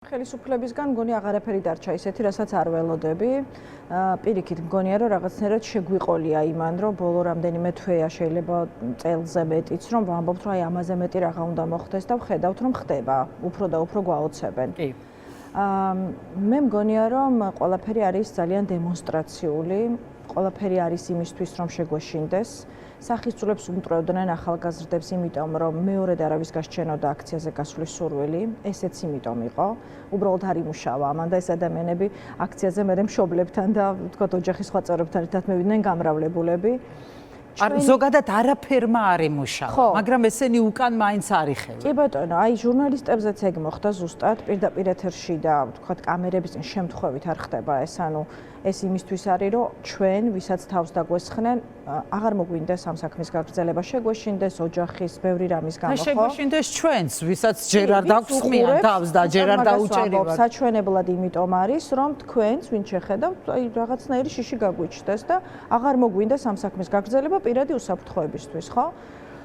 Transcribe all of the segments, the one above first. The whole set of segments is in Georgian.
ხელისუფლებისგან მგონი აღარაფერი დარჩა ისეთი, რასაც არ ველოდები. პირიქით მგონია, რომ რაღაცნაირად შეგვიყოლია იმან, რომ ბოლო რამდენიმე თვეა შეიძლება წელზე მეტიც, რომ ვამბობთ, რომ აი ამაზე მეტი რაღა უნდა მოხდეს და ვხედავთ, რომ ხდება. უფრო და უფრო გვაოცებენ. კი. მე მგონია, რომ ყველაფერი არის ძალიან დემონსტრაციული, ყველაფერი არის იმისთვის, რომ შეგვეშინდეს. სახისწულებს უმტვრევდნენ ახალგაზრდებს, იმიტომ რომ მეორედ არავის გასჩენოდა აქციაზე გასვლის სურვილი, ესეც იმიტომ იყო. უბრალოდ არ იმუშავა ამან და ეს ადამიანები აქციაზე მერე მშობლებთან და ვთქვათ ოჯახის სხვა წევრებთან ერთად მივიდნენ გამრავლებულები. ზოგადად არაფერმა არ იმუშავა, მაგრამ ესენი უკან მაინც არიხევენ. კი ბატონო, აი ჟურნალისტებზეც ეგ მოხდა ზუსტად პირდაპირ ეთერში და ვთქვათ კამერების წინ შემთხვევით არ ხდება ეს, ანუ ეს იმისთვის არის, რომ ჩვენ, ვისაც თავს დაგვესხნენ, აღარ მოგვინდეს ამ საქმის გაგრძელება, შეგვეშინდეს ოჯახის ბევრი რამის გამო, ხო? შეგვეშინდეს ჩვენც, ვისაც ჯერ არ დაგვსხმიან თავს და ჯერ არ დაუჭერივათ. საჩვენებლად იმიტომ არის, რომ თქვენც, ვინ შეხედავთ, აი რაღაცნაირი შიში გაგვიჩნდეს და აღარ მოგვინდეს ამ საქმის გაგრძელება პირადი უსაფრთხოებისთვის, ხო?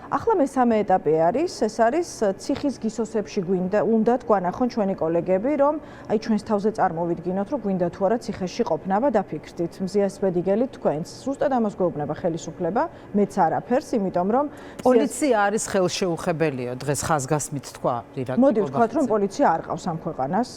ახლა მესამე ეტაპი არის, ეს არის ციხის გისოსებში უნდათ გვანახონ ჩვენი კოლეგები, რომ აი ჩვენს თავზე წარმოვიდგინოთ, რომ გვინდა თუ არა ციხეში ყოფნა, აბა დაფიქრდით, მზიას ვედგელით თქვენს. ზუსტად ამას გვეუბნება ხელისუფლება, მეც არაფერს, იმიტომ რომ პოლიცია არის ხელშეუხებელიო, დღეს ხაზგასმით თქვა რირაკი. მოდი ვთქვათ, რომ პოლიცია არ ყავს ამ ქვეყანას.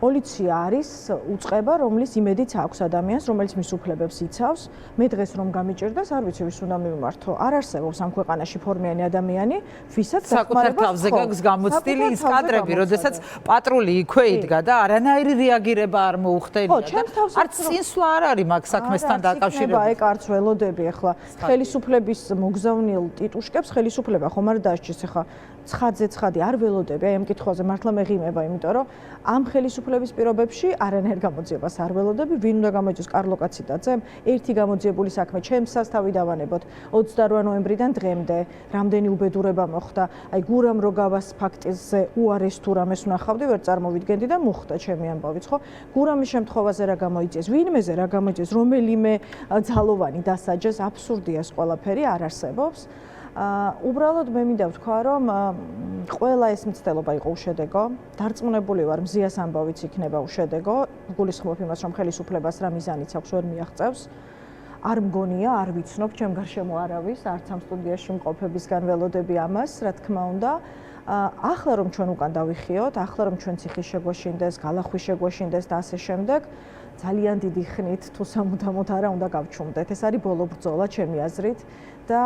პოლიცია არის უწყება, რომლის იმედიც აქვს ადამიანს, რომელიც მის უფლებებს იცავს. მე დღეს რომ გამიჭირდეს, არ ვიცი ვის უნდა მივმართო. არ არსებობს ამ ქვეყანაში ფორმიანი ადამიანი, ვისაც საკუთარ თავზე გაქვს გამოცდილი ის კადრები, როდესაც პატრული იქვე იდგა და არანაირი რეაგირება არ მოუხდენია და არც წინსვლა არ არის მაგ საქმესთან დაკავშირებით. ეგ არც ველოდები ახლა ხელისუფლების მოგზავნილ ტიტუშკებს ხელისუფლება ხომ არ დაასჭირს ახლა ცხადზე ცხადი არ ველოდები აი ამ კითხვაზე მართლა მეღიმება, იმიტომ რომ ამ ხელისუფლების პირობებში არანაირ გამოძიებას არ ველოდები. ვინ უნდა გამოიწვიოს კარლო კაციტაძემ? ერთი გამოძიებული საქმე ჩემს სასთავი დავანებოთ 28 ნოემბრიდან დღემდე რამდენი უბედურება მოხდა. აი გურამ როგავას ფაქტზე უარეს თუ რამეს ვნახავდი, ვერ წარმოვიდგენდი და მოხდა ჩემი ამბავიც, ხო? გურამის შემთხვევაზე რა გამოიწვიეს? ვინმეზე რა გამოიწვიეს? რომელიმე ძალოვანი დასაჯეს? აბსურდია ეს ყველაფერი, არ არსებობს. უბრალოდ მე მინდა ვთქვა, რომ ყველა ეს მცდელობა იყო უშედეგო. დარწმუნებული ვარ, მზიას ამბავიც იქნება უშედეგო. გულისხმობ იმას, რომ ხელისუფლებას რა მიზანიც აქვს ვერ მიაღწევს. არ მგონია, არ ვიცნობ, ჩემ გარშემო არავის, არც ამ სტუდიაში მყოფებისგან ველოდები ამას, რა თქმა უნდა. ახლა რომ ჩვენ უკან დავიხიოთ, ახლა რომ ჩვენ ციხის შეგვეშინდეს, გალახვი შეგვეშინდეს და ასე შემდეგ, ძალიან დიდი ხნით თუ სამუდამოდ არა უნდა გავჩუმდეთ. ეს არის ბოლო ბრძოლა ჩემი აზრით და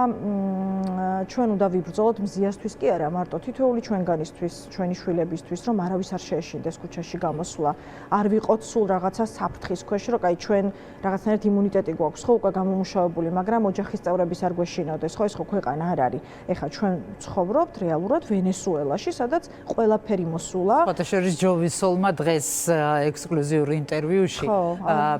ჩვენ უნდა ვიბრძოლოთ მზიასთვის კი არა, მარტო თითოეული ჩვენგანისთვის, ჩვენი შვილებისთვის, რომ არავის არ შეეშინდეს ქუჩაში გამოსვლა. არ ვიყოთ სულ რაღაცა საფრთხის ქვეშ, რომ აი ჩვენ რაღაცნაირად იმუნიტეტი გვაქვს, ხო, უკვე გამომუშავებული, მაგრამ ოჯახის წევრების არ გვეშინოდეს, ხო, ეს ხო ქვეყანა არ არის. ეხლა ჩვენ ცხოვრობთ რეალურად ვენესუელაში, სადაც ყველაფერი მოსულა. ფოტოშორის ჯოვისოლმა დღეს ექსკლუზიურ ინტერვიუში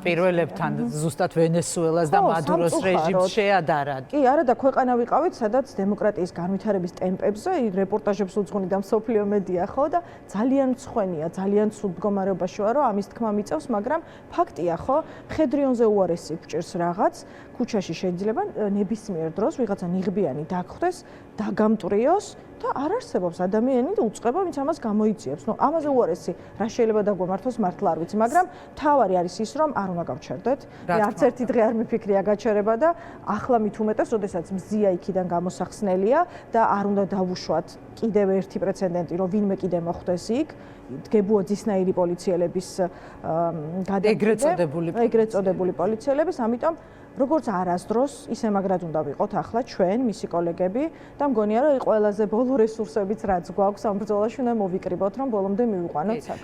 პირველებთან ზუსტად ვენესუელას და მადუროს რეჟიმს შეადარა. კი, არა და ქვეყანა ვიყავით, სადაც დემოკრატიის განვითარების ტემპებზე რეპორტაჟებს უძღვნიდა მსოფლიო მედია, ხო და ძალიან მცხვენია, ძალიან ცუდ მდგომარეობაში ვარო, ამის თქმა მიწევს, მაგრამ ფაქტია, ხო, მხედრიონზე უარესი გვჭირს რაღაც, ქუჩაში შეიძლება ნებისმიერ დროს ვიღაცა ნიღბიანი დაგხვდეს, დაგამტრიოს და არ არსებობს ადამიანი და უწყება, ვინც ამას გამოიწვიებს. ნუ ამაზე უარესი რა შეიძლება დაგვემართოს, მართლა არ ვიცი, მაგრამ თავარი არის ის, რომ არ უნდა გავჩერდეთ. მე არც ერთი დღე არ მიფიქრია გაჩერება და ახლა მით უმეტეს, როდესაც მზია იქიდან გამოსახსნელია და არ უნდა დავუშვათ კიდევ ერთი პრეცედენტი, რომ ვინმე კიდე მოხვდეს იქ, დგებუა ძისნაირი პოლიციელების ეგრეთ წოდებული პოლიციელების, ამიტომ როგორც არასდროს, ისე მაგრად უნდა ვიყოთ ახლა ჩვენ, მისი კოლეგები და მგონია, რომ ყველაზე ბოლო რესურსებიც რაც გვაქვს ამ ბრძოლაში უნდა მოვიკრიბოთ, რომ ბოლომდე მივიყვანოთ საქმე.